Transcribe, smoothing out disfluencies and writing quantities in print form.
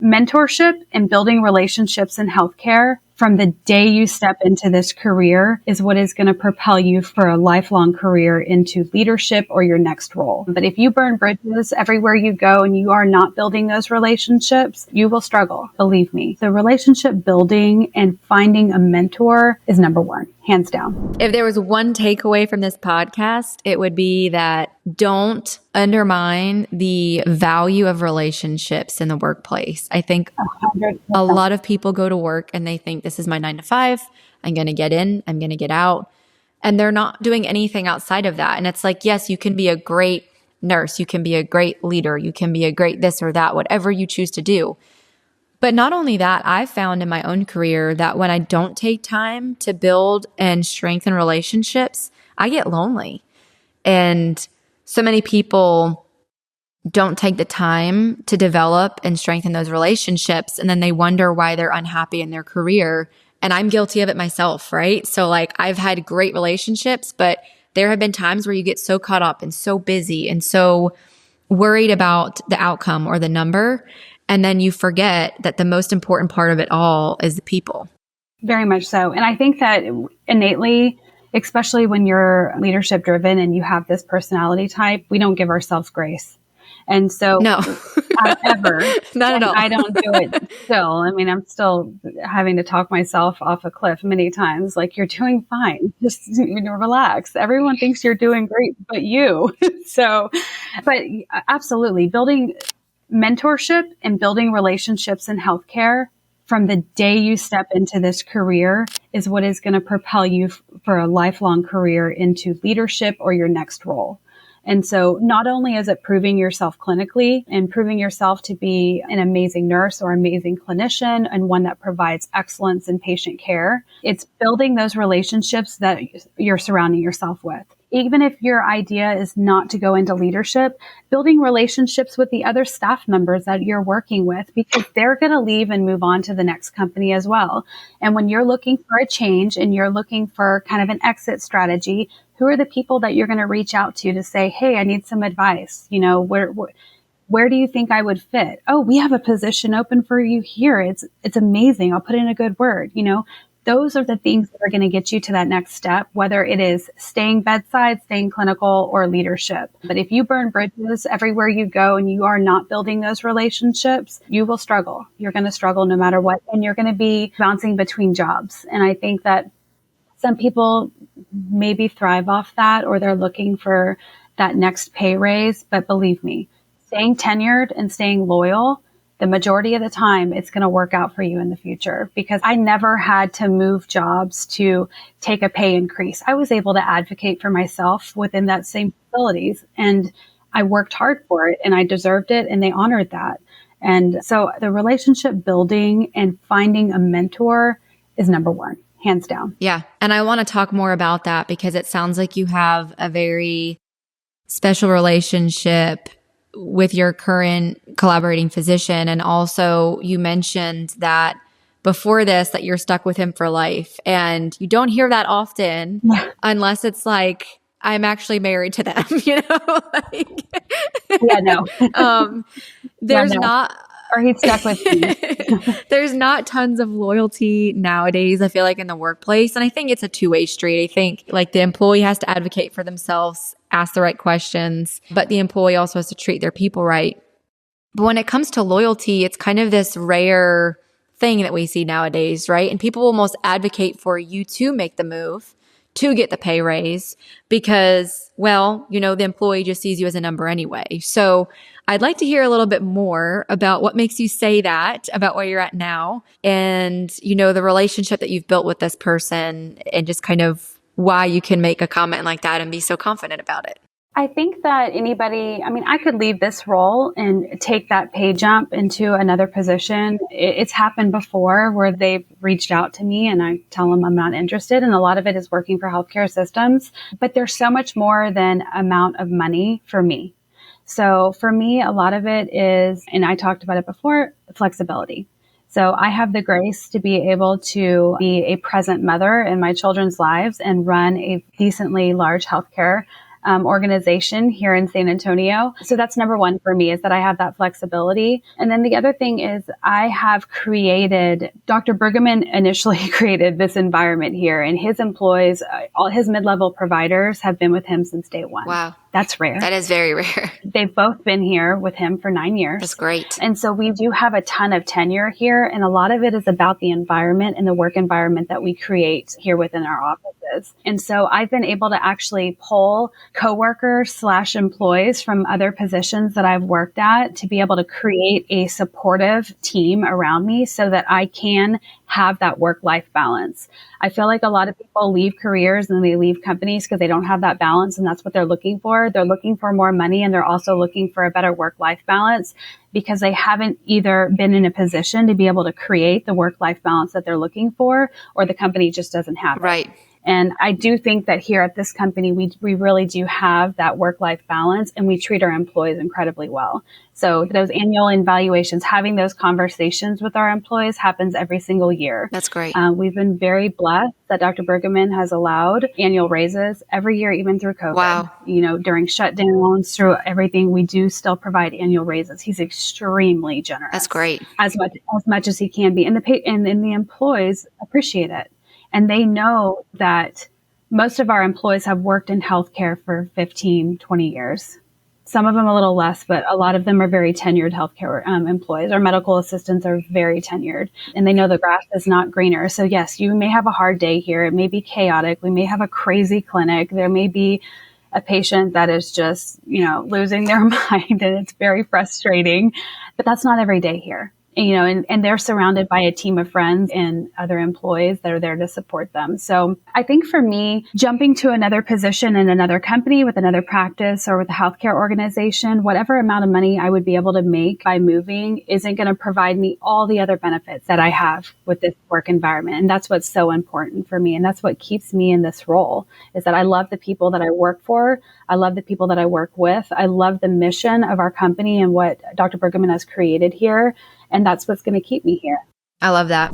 Mentorship and building relationships in healthcare from the day you step into this career is what is going to propel you for a lifelong career into leadership or your next role. But if you burn bridges everywhere you go and you are not building those relationships, you will struggle. Believe me. The relationship building and finding a mentor is number one, hands down. If there was one takeaway from this podcast, it would be that don't undermine the value of relationships in the workplace. I think 100%. a lot of people go to work and they think this is my 9 to 5. I'm going to get in, I'm going to get out. And they're not doing anything outside of that. And it's like, yes, you can be a great nurse. You can be a great leader. You can be a great this or that, whatever you choose to do. But not only that, I've found in my own career that when I don't take time to build and strengthen relationships, I get lonely. And so many people don't take the time to develop and strengthen those relationships. And then they wonder why they're unhappy in their career. And I'm guilty of it myself, right? So like I've had great relationships, but there have been times where you get so caught up and so busy and so worried about the outcome or the number. And then you forget that the most important part of it all is the people. Very much so. And I think that innately, especially when you're leadership driven and you have this personality type, we don't give ourselves grace. And so no, ever, not at all. I don't do it still. I mean, I'm still having to talk myself off a cliff many times. Like, you're doing fine. Just relax. Everyone thinks you're doing great, but you. But absolutely building mentorship and building relationships in healthcare from the day you step into this career is what is going to propel you for a lifelong career into leadership or your next role. And so not only is it proving yourself clinically and proving yourself to be an amazing nurse or amazing clinician and one that provides excellence in patient care, it's building those relationships that you're surrounding yourself with. Even if your idea is not to go into leadership, building relationships with the other staff members that you're working with, because they're going to leave and move on to the next company as well. And when you're looking for a change and you're looking for kind of an exit strategy, who are the people that you're going to reach out to say, hey, I need some advice? You know, where do you think I would fit? Oh, we have a position open for you here. It's amazing. I'll put in a good word. You know, those are the things that are going to get you to that next step, whether it is staying bedside, staying clinical, or leadership. But if you burn bridges everywhere you go and you are not building those relationships, you will struggle. You're going to struggle no matter what. And you're going to be bouncing between jobs. And I think that some people maybe thrive off that, or they're looking for that next pay raise. But believe me, staying tenured and staying loyal, the majority of the time, it's going to work out for you in the future, because I never had to move jobs to take a pay increase. I was able to advocate for myself within that same facilities, and I worked hard for it and I deserved it, and they honored that. And so the relationship building and finding a mentor is number one. Hands down. Yeah. And I want to talk more about that, because it sounds like you have a very special relationship with your current collaborating physician. And also you mentioned that before this, that you're stuck with him for life. And you don't hear that often unless it's like, I'm actually married to them, you know? Yeah, no. There's not... Or he's stuck with me. There's not tons of loyalty nowadays, I feel like, in the workplace. And I think it's a two-way street. I think like the employee has to advocate for themselves, ask the right questions, but the employee also has to treat their people right. But when it comes to loyalty, it's kind of this rare thing that we see nowadays, right? And people will almost advocate for you to make the move, to get the pay raise, because, well, you know, the employee just sees you as a number anyway. So I'd like to hear a little bit more about what makes you say that about where you're at now, and, you know, the relationship that you've built with this person, and just kind of why you can make a comment like that and be so confident about it. I think that I could leave this role and take that pay jump into another position. It's happened before where they've reached out to me and I tell them I'm not interested. And a lot of it is working for healthcare systems, but there's so much more than amount of money for me. So for me, a lot of it is, and I talked about it before, flexibility. So I have the grace to be able to be a present mother in my children's lives and run a decently large healthcare organization here in San Antonio. So that's number one for me, is that I have that flexibility. And then the other thing is Dr. Bergman initially created this environment here, and his employees, all his mid-level providers have been with him since day one. Wow. That's rare. That is very rare. They've both been here with him for 9 years. That's great. And so we do have a ton of tenure here. And a lot of it is about the environment and the work environment that we create here within our offices. And so I've been able to actually pull coworkers / employees from other positions that I've worked at to be able to create a supportive team around me so that I can have that work-life balance. I feel like a lot of people leave careers and they leave companies because they don't have that balance, and that's what they're looking for. They're looking for more money, and they're also looking for a better work-life balance because they haven't either been in a position to be able to create the work-life balance that they're looking for, or the company just doesn't have it. Right. And I do think that here at this company, we really do have that work-life balance, and we treat our employees incredibly well. So those annual evaluations, having those conversations with our employees happens every single year. That's great. We've been very blessed that Dr. Bergman has allowed annual raises every year, even through COVID. Wow. During shutdowns, through everything, we do still provide annual raises. He's extremely generous. That's great. As much as he can be. And the employees appreciate it. And they know that most of our employees have worked in healthcare for 15, 20 years. Some of them a little less, but a lot of them are very tenured healthcare employees. Our medical assistants are very tenured, and they know the grass is not greener. So yes, you may have a hard day here. It may be chaotic. We may have a crazy clinic. There may be a patient that is just, losing their mind, and it's very frustrating, but that's not every day here. And they're surrounded by a team of friends and other employees that are there to support them. So I think for me, jumping to another position in another company with another practice or with a healthcare organization, whatever amount of money I would be able to make by moving isn't going to provide me all the other benefits that I have with this work environment. And that's what's so important for me. And that's what keeps me in this role, is that I love the people that I work for. I love the people that I work with. I love the mission of our company and what Dr. Bergman has created here. And that's what's going to keep me here. I love that.